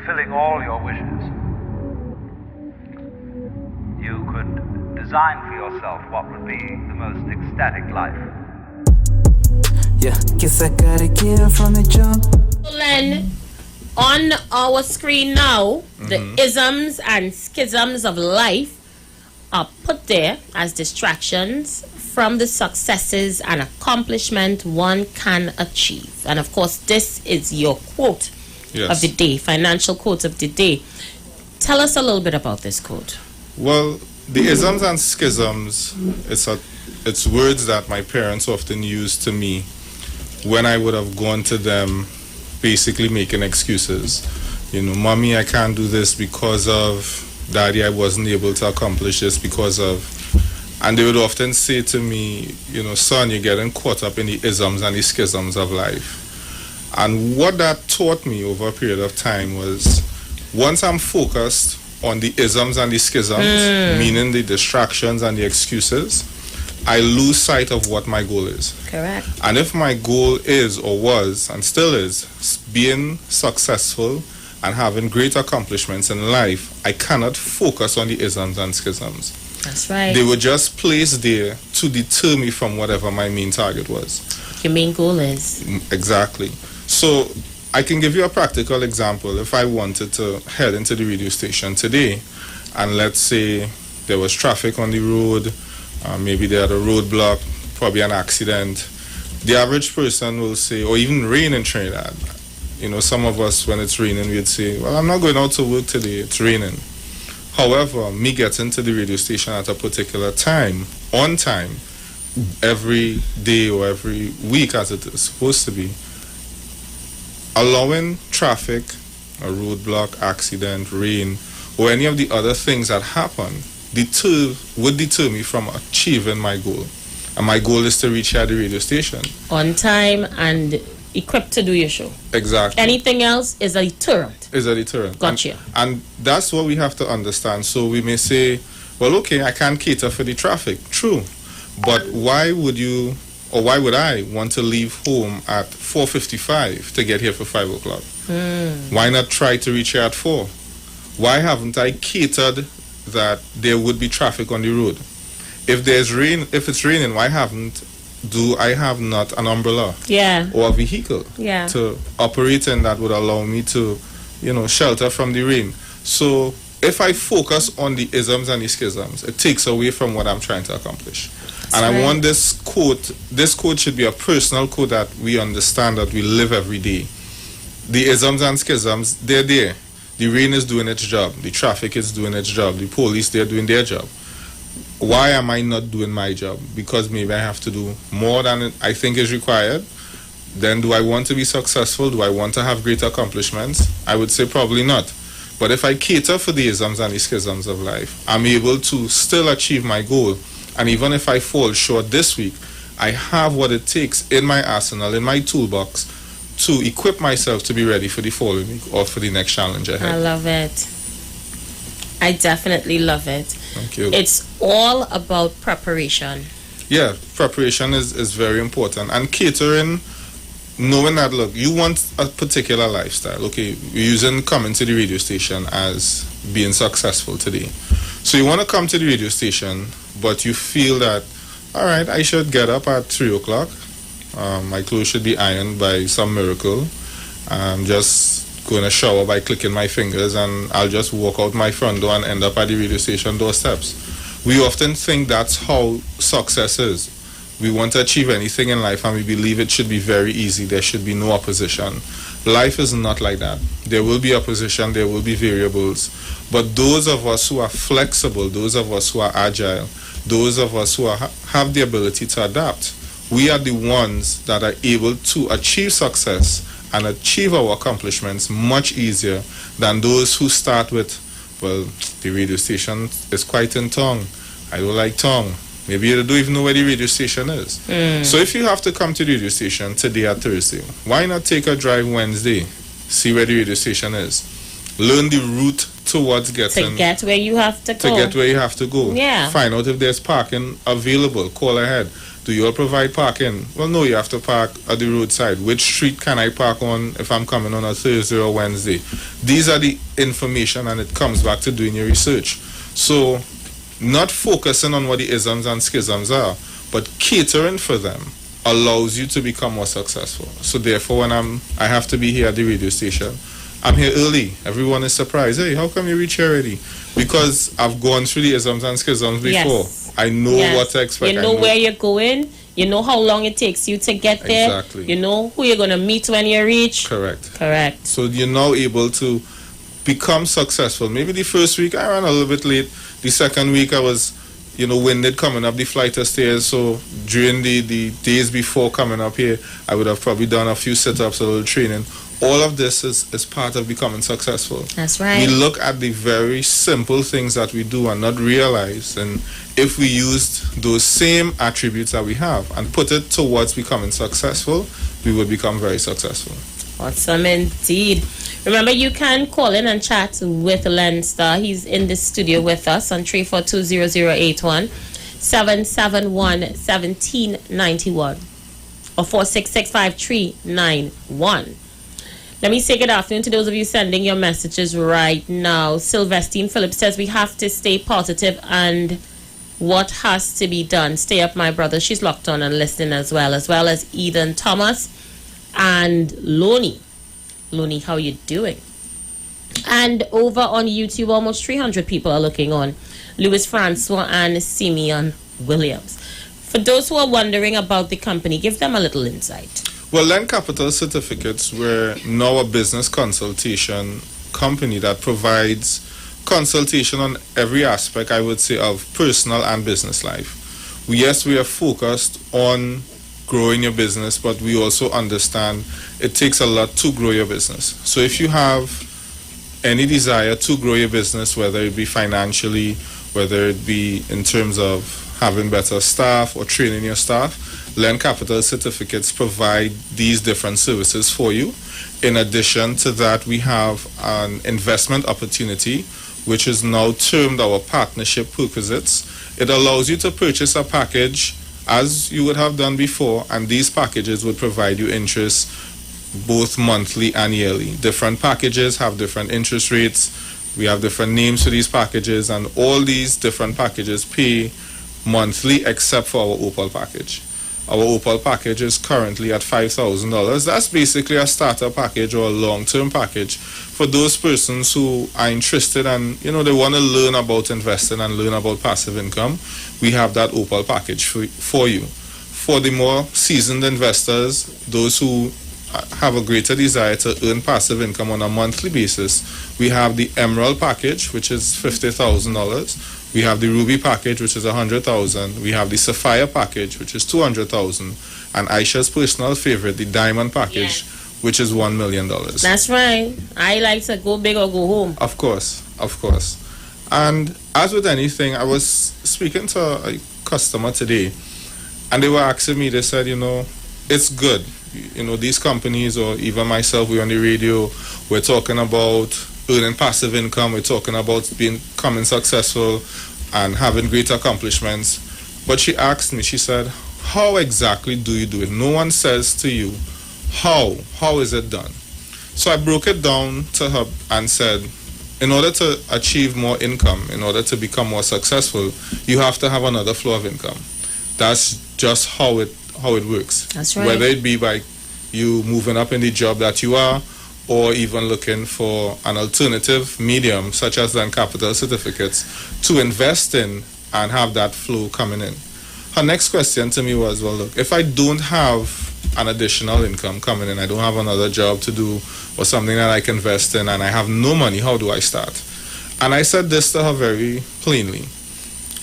fulfilling all your wishes, you could design for yourself what would be the most ecstatic life. Yeah, guess I gotta get her from the jump. Len, on our screen now, the isms and schisms of life are put there as distractions from the successes and accomplishment one can achieve. And of course, this is your quote of the day, financial quote of the day. Tell us a little bit about this quote. Well, the isms and schisms, it's words that my parents often used to me when I would have gone to them basically making excuses. You know, mommy, I can't do this because of, daddy, I wasn't able to accomplish this because of. And they would often say to me, you know, son, you're getting caught up in the isms and the schisms of life. And what that taught me over a period of time was, once I'm focused on the isms and the schisms, meaning the distractions and the excuses, I lose sight of what my goal is. Correct. And if my goal is, or was, and still is, being successful and having great accomplishments in life, I cannot focus on the isms and schisms. That's right. They were just placed there to deter me from whatever my main target was. Your main goal is. Exactly. So I can give you a practical example. If I wanted to head into the radio station today, and let's say there was traffic on the road, maybe they had a roadblock, probably an accident, the average person will say, or even rain in Trinidad. You know, some of us, when it's raining, we'd say, well, I'm not going out to work today, it's raining. However, me getting to the radio station at a particular time, on time, every day or every week as it is supposed to be, allowing traffic, a roadblock, accident, rain, or any of the other things that happen would deter me from achieving my goal. And my goal is to reach here at the radio station on time and equipped to do your show. Exactly. Anything else is a deterrent. Is a deterrent. Gotcha. And that's what we have to understand. So we may say, well, okay, I can't cater for the traffic. True. But why would you, or why would I want to leave home at 4:55 to get here for 5 o'clock? Why not try to reach here at 4? Why haven't I catered that there would be traffic on the road? If it's raining, why do I have not an umbrella or a vehicle to operate in that would allow me to, you know, shelter from the rain? So if I focus on the isms and the schisms, it takes away from what I'm trying to accomplish. And I want this quote should be a personal quote that we understand, that we live every day. The isms and schisms, they're there. The rain is doing its job. The traffic is doing its job. The police, they're doing their job. Why am I not doing my job? Because maybe I have to do more than I think is required. Then do I want to be successful? Do I want to have great accomplishments? I would say probably not. But if I cater for the isms and the schisms of life, I'm able to still achieve my goal. And even if I fall short this week, I have what it takes in my arsenal, in my toolbox, to equip myself to be ready for the following week or for the next challenge ahead. I love it. I definitely love it. Thank you. It's all about preparation. Yeah, preparation is very important. And catering, knowing that, look, you want a particular lifestyle. Okay, we're using coming to the radio station as being successful today. So you want to come to the radio station, but you feel that, all right, I should get up at 3 o'clock. My clothes should be ironed by some miracle. I'm just going to shower by clicking my fingers, and I'll just walk out my front door and end up at the radio station doorsteps. We often think that's how success is. We want to achieve anything in life and we believe it should be very easy. There should be no opposition. Life is not like that. There will be opposition, there will be variables. But those of us who are flexible, those of us who are agile, those of us who have the ability to adapt, we are the ones that are able to achieve success and achieve our accomplishments much easier than those who start with, well, the radio station is quite in town. I don't like town. Maybe you don't even know where the radio station is. So if you have to come to the radio station today at Thursday, why not take a drive Wednesday, see where the radio station is, learn the route towards getting to get where you have to go. To get where you have to go. Yeah. Find out if there's parking available. Call ahead. Do you all provide parking? Well, no, you have to park at the roadside. Which street can I park on if I'm coming on a Thursday or Wednesday? These are the information, and it comes back to doing your research. So, not focusing on what the isms and schisms are, but catering for them allows you to become more successful. So therefore, when I have to be here at the radio station, I'm here early. Everyone is surprised. Hey, how come you reach here already? Because I've gone through the isms and schisms before. Yes. I know what to expect. You know where you're going. You know how long it takes you to get there. Exactly. You know who you're going to meet when you reach. Correct. So you're now able to become successful. Maybe the first week I ran a little bit late. The second week I was, winded coming up the flight of stairs. So during the days before coming up here, I would have probably done a few sit-ups, a little training. All of this is part of becoming successful. That's right. We look at the very simple things that we do and not realize. And if we used those same attributes that we have and put it towards becoming successful, we would become very successful. Awesome indeed. Remember, you can call in and chat with Lenn-Star. He's in the studio with us on 342-0081, 771-1791, or 466-5391. Let me say good afternoon to those of you sending your messages right now. Sylvestine Phillips says we have to stay positive and what has to be done. Stay up, my brother. She's locked on and listening as well as Eden Thomas and Lonnie. Lonnie, how you doing? And over on YouTube, almost 300 people are looking on. Louis Francois and Simeon Williams. For those who are wondering about the company, give them a little insight. Well, Lenn Capital Certificates, we're now a business consultation company that provides consultation on every aspect, I would say, of personal and business life. Yes, we are focused on growing your business, but we also understand it takes a lot to grow your business. So if you have any desire to grow your business, whether it be financially, whether it be in terms of having better staff or training your staff, Lenn Capital Certificates provide these different services for you. In addition to that, we have an investment opportunity, which is now termed our partnership perquisites. It allows you to purchase a package as you would have done before, and these packages would provide you interest both monthly and yearly. Different packages have different interest rates. We have different names for these packages, and all these different packages pay monthly except for our Opal package. Our Opal package is currently at $5,000. That's basically a starter package or a long-term package for those persons who are interested and they want to learn about investing and learn about passive income. We have that Opal package for you. For the more seasoned investors, those who have a greater desire to earn passive income on a monthly basis, we have the Emerald package, which is $50,000. We have the Ruby package, which is $100,000. We have the Sapphire package, which is $200,000, and Aisha's personal favorite, the Diamond package, which is $1 million. That's right. I like to go big or go home. Of course. And as with anything, I was speaking to a customer today, and they were asking me. They said, it's good. These companies, or even myself, we're on the radio. We're talking about earning passive income. We're talking about becoming successful and having great accomplishments. But she asked me, she said, how exactly do you do it? No one says to you, how is it done? So I broke it down to her and said, in order to achieve more income, in order to become more successful, you have to have another flow of income. That's just how it works. That's right. Whether it be by you moving up in the job that you are, or even looking for an alternative medium such as Lenn Capital Certificates to invest in and have that flow coming in. Her next question to me was, well, look, if I don't have an additional income coming in, I don't have another job to do or something that I can invest in, and I have no money, how do I start? And I said this to her very plainly,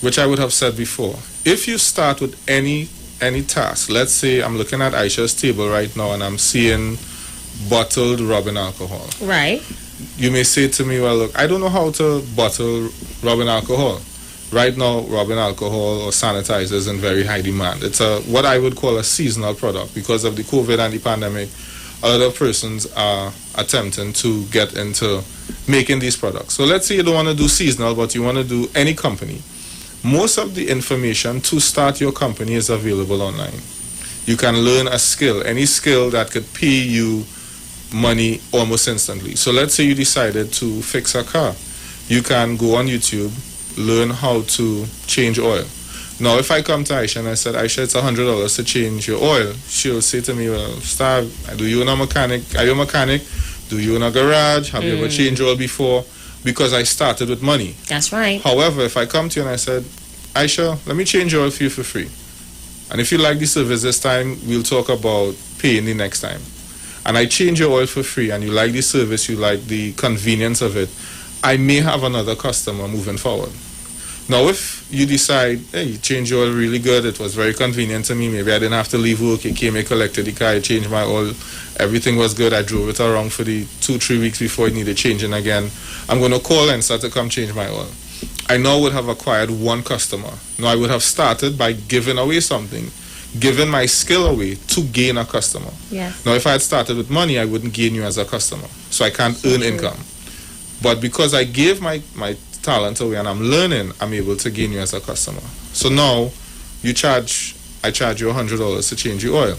which I would have said before. If you start with any task, let's say I'm looking at Aisha's table right now and I'm seeing bottled rubbing alcohol. Right. You may say to me, well, look, I don't know how to bottle rubbing alcohol. Right now, rubbing alcohol or sanitizer is in very high demand. It's what I would call a seasonal product. Because of the COVID and the pandemic, a lot of persons are attempting to get into making these products. So let's say you don't want to do seasonal, but you want to do any company. Most of the information to start your company is available online. You can learn a skill, any skill that could pay you money almost instantly. So let's say you decided to fix a car. You can go on YouTube, learn how to change oil. Now, if I come to Aisha and I said, Aisha, it's $100 to change your oil, she'll say to me, well, Star, do you own a mechanic? Are you a mechanic? Do you own a garage? Have you ever changed oil before? Because I started with money. That's right. However, if I come to you and I said, Aisha, let me change your oil for you for free. And if you like the service this time, we'll talk about paying the next time. And I change your oil for free and you like the service, you like the convenience of it, I may have another customer moving forward. Now, if you decide, hey, you changed your oil really good, it was very convenient to me, maybe I didn't have to leave work, you came and collected the car, I changed my oil, everything was good, I drove it around for the 2-3 weeks before it needed changing again, I'm going to call Lenn-Star to come change my oil. I now would have acquired one customer. Now, I would have started by giving away something, giving my skill away to gain a customer. Yes. Now, if I had started with money, I wouldn't gain you as a customer, so I can't earn income. But because I gave my talent away and I'm learning, I'm able to gain you as a customer. So now I charge you $100 to change your oil.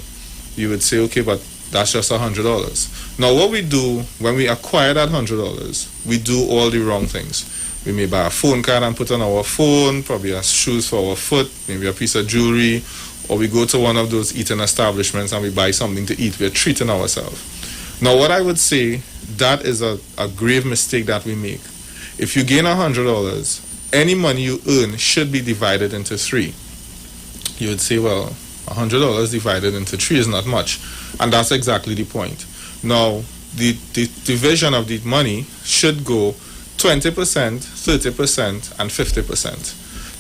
You would say, okay, but that's just $100. Now what we do when we acquire that $100, we do all the wrong things. We may buy a phone card and put on our phone, probably a shoes for our foot, maybe a piece of jewelry, or we go to one of those eating establishments and we buy something to eat. We're treating ourselves. Now what I would say, that is a grave mistake that we make. If you gain $100, any money you earn should be divided into 3. You would say, well, $100 divided into 3 is not much. And that's exactly the point. Now, the division of the money should go 20%, 30%, and 50%.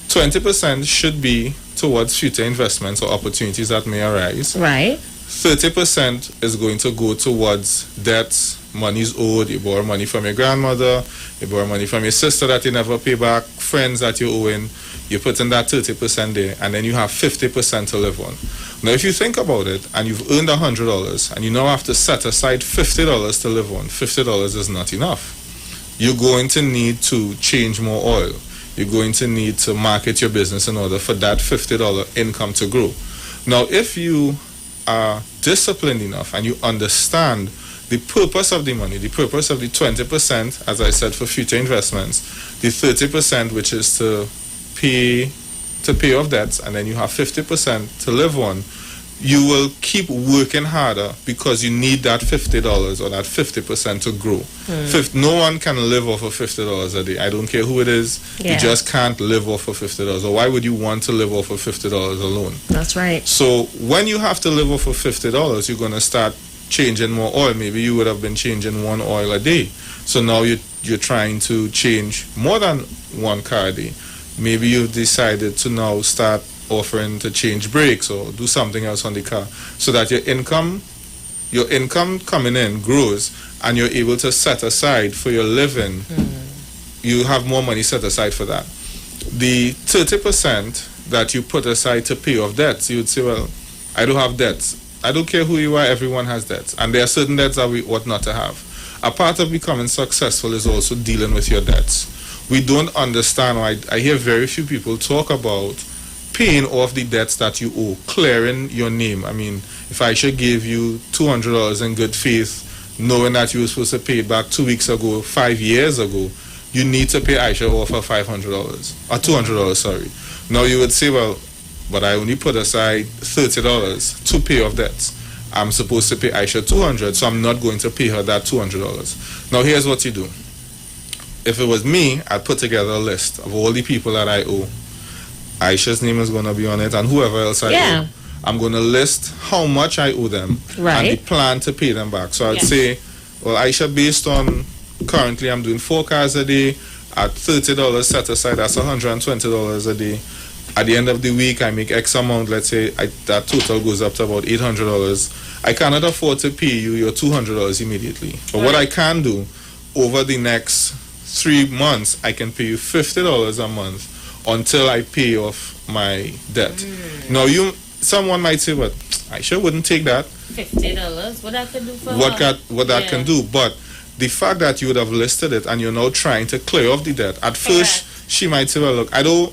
20% should be towards future investments or opportunities that may arise. Right. 30% is going to go towards debts, money's owed, you borrow money from your grandmother, you borrow money from your sister that you never pay back, friends that you're owing, you put in that 30% there, and then you have 50% to live on. Now, if you think about it, and you've earned $100, and you now have to set aside $50 to live on, $50 is not enough. You're going to need to change more oil. You're going to need to market your business in order for that $50 income to grow. Now, if you are disciplined enough and you understand the purpose of the money, the purpose of the 20%, as I said, for future investments, the 30%, which is to pay off debts, and then you have 50% to live on, you will keep working harder because you need that $50 or that 50% to grow. No one can live off of $50 a day. I don't care who it is. Yeah. You just can't live off of $50. Or why would you want to live off of $50 alone? That's right. So when you have to live off of $50, you're going to start changing more oil. Maybe you would have been changing one oil a day. So now you're trying to change more than one car a day. Maybe you've decided to now start offering to change brakes or do something else on the car, so that your income coming in grows and you're able to set aside for your living. You have more money set aside for that. The 30% that you put aside to pay off debts, you would say, well, I don't have debts. I don't care who you are, everyone has debts, and there are certain debts that we ought not to have. A part of becoming successful is also dealing with your debts. We don't understand, or I hear very few people talk about paying off the debts that you owe, clearing your name. I mean, if I should give you $200 in good faith, knowing that you were supposed to pay it back 2 weeks ago, 5 years ago, you need to pay Aisha off for $500 or $200, sorry. Now you would say, well, but I only put aside $30 to pay off debts. I'm supposed to pay Aisha $200, so I'm not going to pay her that $200. Now here's what you do. If it was me, I'd put together a list of all the people that I owe. Aisha's name is going to be on it, and whoever else I owe. I'm going to list how much I owe them and the plan to pay them back. So I'd say, well, Aisha, based on currently I'm doing 4 cars a day at $30 set aside, that's $120 a day. At the end of the week, I make X amount. Let's say that total goes up to about $800. I cannot afford to pay you your $200 immediately. But what I can do, over the next 3 months, I can pay you $50 a month until I pay off my debt. Now, someone might say, "But I sure wouldn't take that." $50. What that can do for what that can do, but the fact that you would have listed it and you're now trying to clear off the debt. At first, she might say, well, look, I don't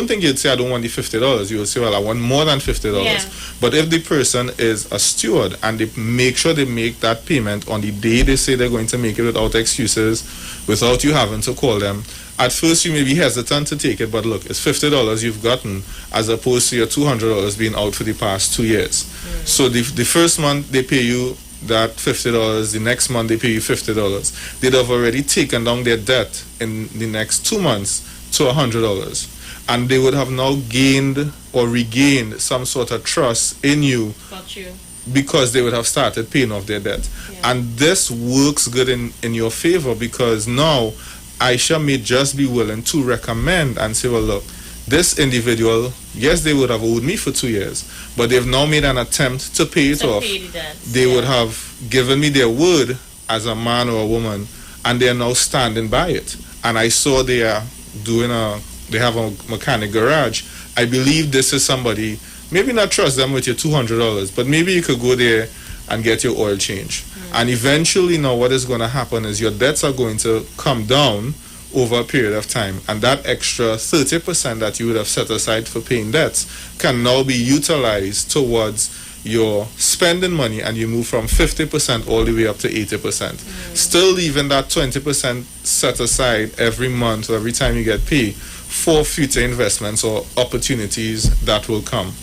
think you'd say I don't want the $50. You would say, well, I want more than $50. Yeah. But if the person is a steward and they make sure they make that payment on the day they say they're going to make it without excuses, without you having to call them, at first you may be hesitant to take it, but look, it's $50 you've gotten as opposed to your $200 being out for the past 2 years. So the first month they pay you that $50, the next month they pay you $50. They'd have already taken down their debt in the next 2 months to $100. And they would have now gained or regained some sort of trust in you. Got you. Because they would have started paying off their debt. Yeah. And this works good in your favor, because now Aisha may just be willing to recommend and say, well, look, this individual, yes, they would have owed me for 2 years, but they've now made an attempt to pay it off. They would have given me their word as a man or a woman, and they're now standing by it. And I saw they are they have a mechanic garage. I believe this is somebody, maybe not trust them with your $200, but maybe you could go there and get your oil change. And eventually now what is going to happen is your debts are going to come down over a period of time, and that extra 30% that you would have set aside for paying debts can now be utilized towards your spending money, and you move from 50% all the way up to 80%. Still leaving that 20% set aside every month or every time you get paid for future investments or opportunities that will come.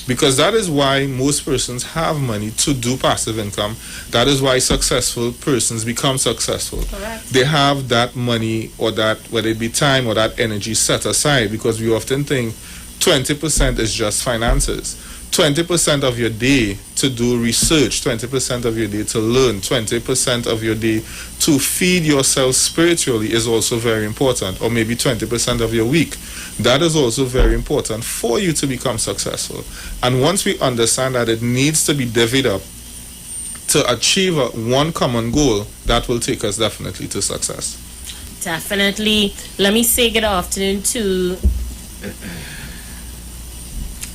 Because that is why most persons have money to do passive income. That is why successful persons become successful. Correct. They have that money, or that, whether it be time or that energy, set aside, because we often think 20% is just finances. 20% of your day to do research, 20% of your day to learn, 20% of your day to feed yourself spiritually is also very important, or maybe 20% of your week. That is also very important for you to become successful. And once we understand that it needs to be divvied up to achieve one common goal, that will take us definitely to success. Definitely. Let me say good afternoon to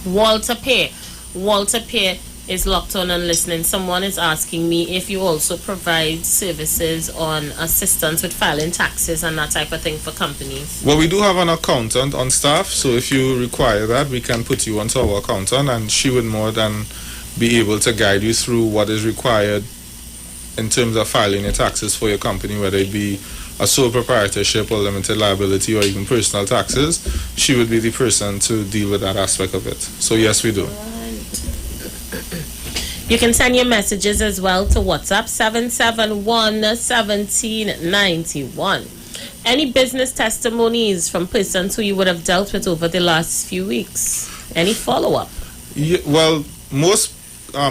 Walter Pear. Walter Pear is locked on and listening. Someone is asking me if you also provide services on assistance with filing taxes and that type of thing for companies. Well, we do have an accountant on staff, so if you require that, we can put you onto our accountant, and she would more than be able to guide you through what is required in terms of filing your taxes for your company, whether it be a sole proprietorship or limited liability or even personal taxes. She would be the person to deal with that aspect of it. So yes, we do. You can send your messages as well to WhatsApp 771-1791. Any business testimonies from persons who you would have dealt with over the last few weeks? Any follow-up? Yeah, well, most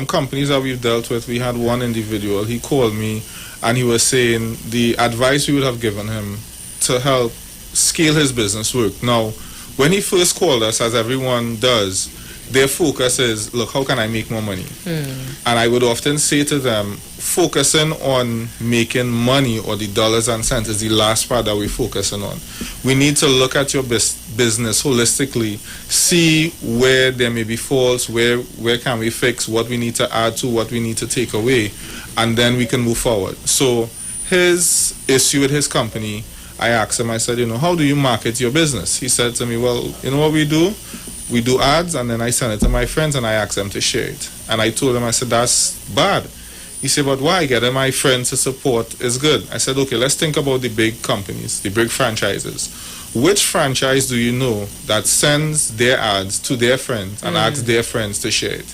companies that we've dealt with, we had one individual. He called me and he was saying the advice we would have given him to help scale his business work. Now, when he first called us, as everyone does, their focus is, look, how can I make more money? And I would often say to them, focusing on making money or the dollars and cents is the last part that we're focusing on. We need to look at your business holistically, see where there may be faults, where can we fix, what we need to add to, what we need to take away, and then we can move forward. So his issue with his company, I asked him, I said, how do you market your business? He said to me, well, you know what we do? We do ads, and then I send it to my friends and I ask them to share it. And I told him, I said, that's bad. He said, but why? Getting my friends to support is good. I said, okay, let's think about the big companies, the big franchises. Which franchise do you know that sends their ads to their friends and asks their friends to share it?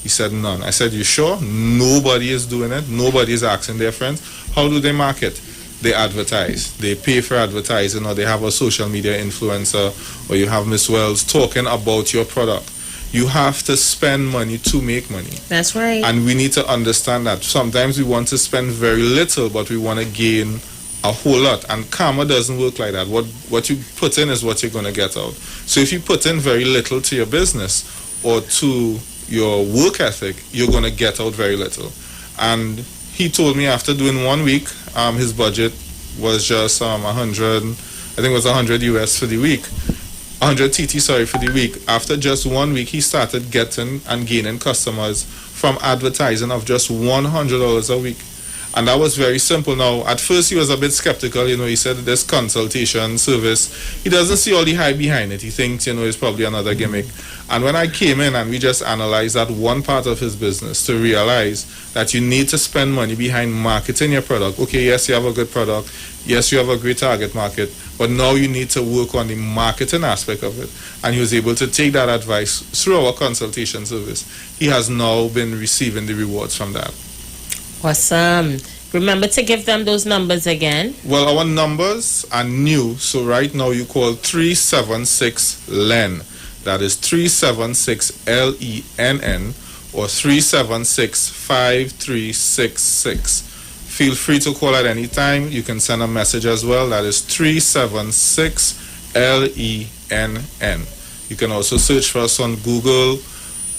He said, none. I said, you sure? Nobody is doing it. Nobody is asking their friends. How do they market? They advertise. They pay for advertising, or they have a social media influencer, or you have Miss Wells talking about your product. You have to spend money to make money. That's right. And we need to understand that. Sometimes we want to spend very little, but we want to gain a whole lot. And karma doesn't work like that. What you put in is what you're going to get out. So if you put in very little to your business or to your work ethic, you're going to get out very little. And he told me after doing 1 week, his budget was just 100, I think it was 100 US for the week. 100 TT, for the week. After just 1 week, he started getting and gaining customers from advertising of just $100 a week. And that was very simple. Now, at first he was a bit skeptical. He said this consultation service, he doesn't see all the hype behind it. He thinks, it's probably another gimmick. And when I came in and we just analyzed that one part of his business to realize that you need to spend money behind marketing your product. Okay, yes, you have a good product. Yes, you have a great target market. But now you need to work on the marketing aspect of it. And he was able to take that advice through our consultation service. He has now been receiving the rewards from that. Awesome. Remember to give them those numbers again. Well, our numbers are new. So right now you call 376-LEN. That is 376-LENN or 376-5366. Feel free to call at any time. You can send a message as well. That is 376-LENN. You can also search for us on Google,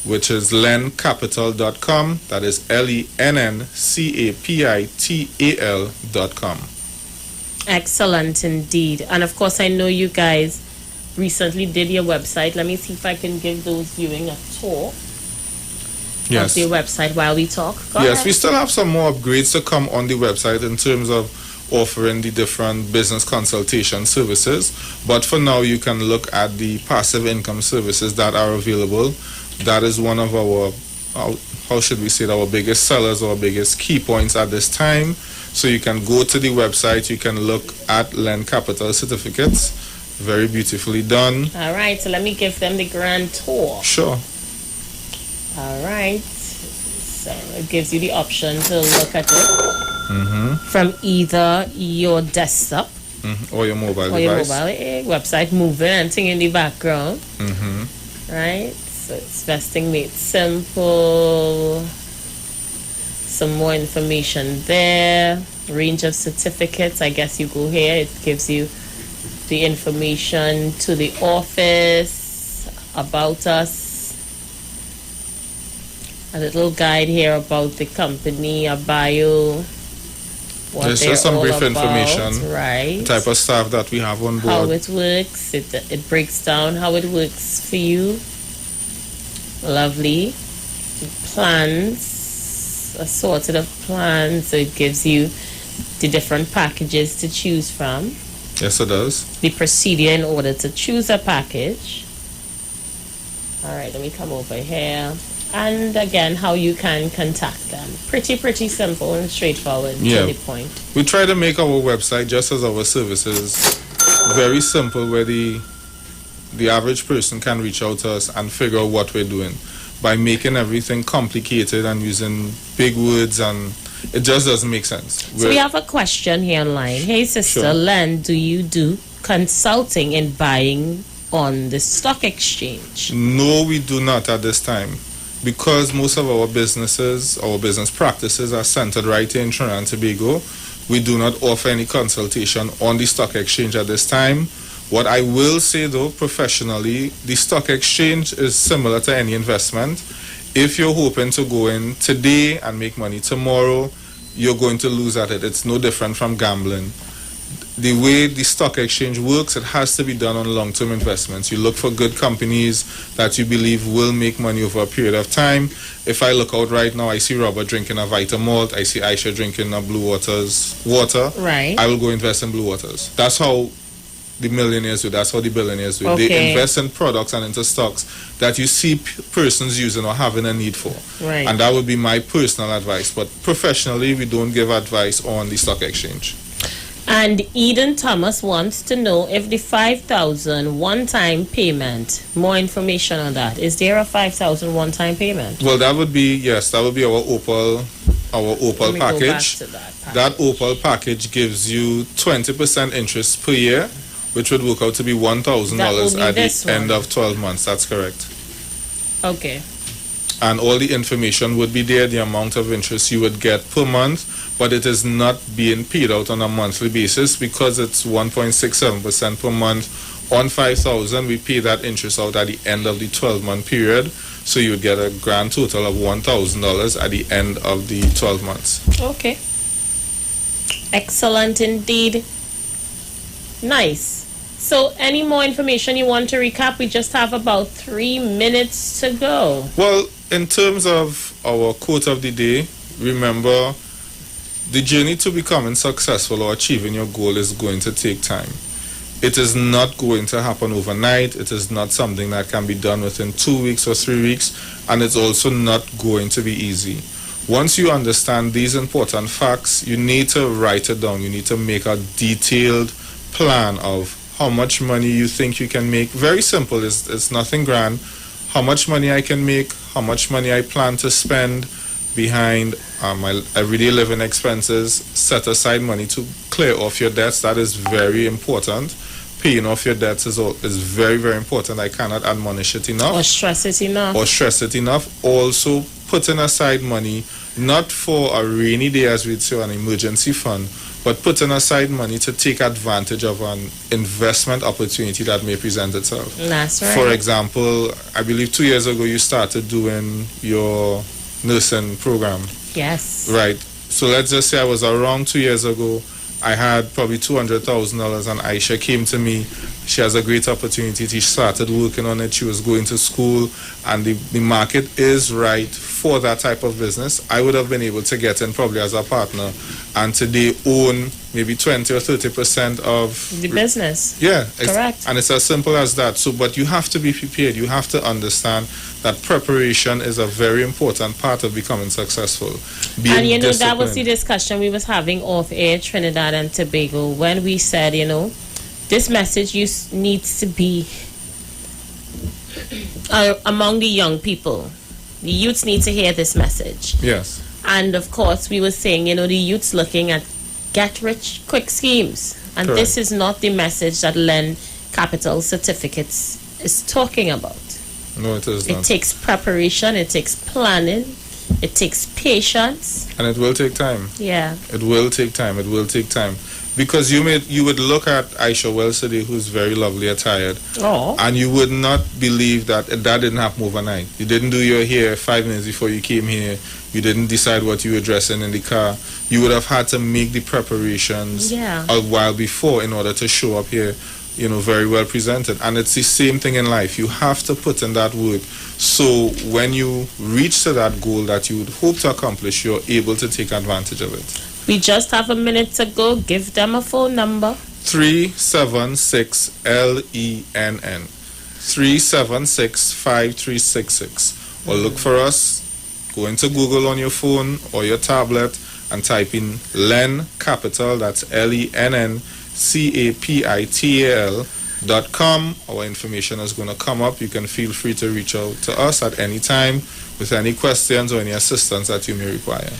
which is lenncapital.com. That is LENNCAPITAL.com. Excellent indeed. And of course, I know you guys recently did your website. Let me see if I can give those viewing a tour of the website while we talk. Go ahead. We still have some more upgrades to come on the website in terms of offering the different business consultation services. But for now, you can look at the passive income services that are available. That is one of our, how should we say, our biggest sellers, our biggest key points at this time. So you can go to the website, you can look at Lenn Capital certificates. Very beautifully done. All right, so let me give them the grand tour. Sure. All right. So it gives you the option to look at it from either your desktop or your mobile device. Or your mobile website moving and thing in the background. Right? So it's vesting made simple. Some more information there. Range of certificates. I guess you go here. It gives you the information to the office, about us. A little guide here about the company, a bio. There's just some brief information. Right. The type of staff that we have on board. How it works. It breaks down how it works for you. Lovely. Plans. Assorted of plans. So it gives you the different packages to choose from. Yes, it does. The procedure in order to choose a package. All right, let me come over here. And again, how you can contact them. Pretty simple and straightforward to the point. We try to make our website, just as our services, very simple, where the average person can reach out to us and figure out what we're doing. By making everything complicated and using big words, and it just doesn't make sense. So we have a question here online. Hey, Sister Lenn, do you do consulting in buying on the stock exchange? No, we do not at this time. Because most of our business practices are centered right here in Trinidad and Tobago, we do not offer any consultation on the stock exchange at this time. What I will say though, professionally, the stock exchange is similar to any investment. If you're hoping to go in today and make money tomorrow, you're going to lose at it. It's no different from gambling. The way the stock exchange works, it has to be done on long-term investments. You look for good companies that you believe will make money over a period of time. If I look out right now, I see Robert drinking a Vitamalt. I see Aisha drinking a Blue Waters water. Right. I will go invest in Blue Waters. That's how the millionaires do. That's how the billionaires do. Okay. They invest in products and into stocks that you see persons using or having a need for. Right. And that would be my personal advice. But professionally, we don't give advice on the stock exchange. And Eden Thomas wants to know if the $5,000 one-time payment, more information on that. Is there a $5,000 one-time payment? Well, that would be our Opal package. That Opal package gives you 20% interest per year, which would work out to be $1,000 at the end of 12 months. That's correct. Okay. And all the information would be there, the amount of interest you would get per month, but it is not being paid out on a monthly basis because it's 1.67% per month. On 5,000, we pay that interest out at the end of the 12-month period, so you would get a grand total of $1,000 at the end of the 12 months. Okay. Excellent indeed. Nice. So any more information you want to recap? We just have about 3 minutes to go. Well, in terms of our quote of the day, remember, the journey to becoming successful or achieving your goal is going to take time. It is not going to happen overnight. It is not something that can be done within 2 weeks or 3 weeks, and it's also not going to be easy. Once you understand these important facts, you need to write it down. You need to make a detailed plan of how much money you think you can make. Very simple. It's nothing grand. How much money I can make, how much money I plan to spend behind my everyday living expenses. Set aside money to clear off your debts. That is very important. Paying off your debts is very, very important. I cannot admonish it enough. Or stress it enough. Also, putting aside money, not for a rainy day, as we'd say, an emergency fund, but putting aside money to take advantage of an investment opportunity that may present itself. That's right. For example, I believe 2 years ago you started doing your nursing program. Yes. Right. So let's just say I was around 2 years ago. I had probably $200,000, and Aisha came to me. She has a great opportunity. She started working on it. She was going to school, and the market is right for that type of business. I would have been able to get in probably as a partner, and today own maybe 20 or 30% of the business. Yeah, correct. And it's as simple as that. So, but you have to be prepared. You have to understand that preparation is a very important part of becoming successful. And you know, that was the discussion we was having off air, Trinidad and Tobago, when we said, you know, this message needs to be among the young people. The youths need to hear this message. Yes. And of course, we were saying, you know, the youths looking at get-rich-quick schemes. And Correct. This is not the message that Lenn Capital Certificates is talking about. No, it is not. It takes preparation, it takes planning, it takes patience. And it will take time. Yeah. It will take time. It will take time. Because you would look at Aisha Wells today, who's very lovely attired, and you would not believe that didn't happen overnight. You didn't do your hair 5 minutes before you came here. You didn't decide what you were dressing in the car. You would have had to make the preparations a while before in order to show up here, you know, very well presented. And it's the same thing in life. You have to put in that work. So when you reach to that goal that you would hope to accomplish, you're able to take advantage of it. We just have a minute to go. Give them a phone number. 376-LENN. 376-5366. Or look for us. Go into Google on your phone or your tablet and type in Lenn Capital. That's LENNCAPITAL.com. Our information is going to come up. You can feel free to reach out to us at any time with any questions or any assistance that you may require.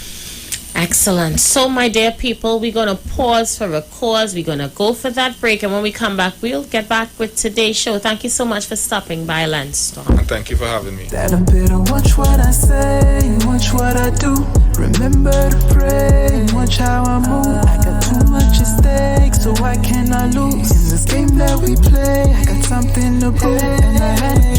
Excellent. So, my dear people, we're going to pause for a cause. We're going to go for that break. And when we come back, we'll get back with today's show. Thank you so much for stopping by, Lenn-Star. And thank you for having me. That I better watch what I say, watch what I do. Remember to pray, and watch how I move. I got too much at stake, so I cannot lose. In this game that we play, I got something to prove, and I had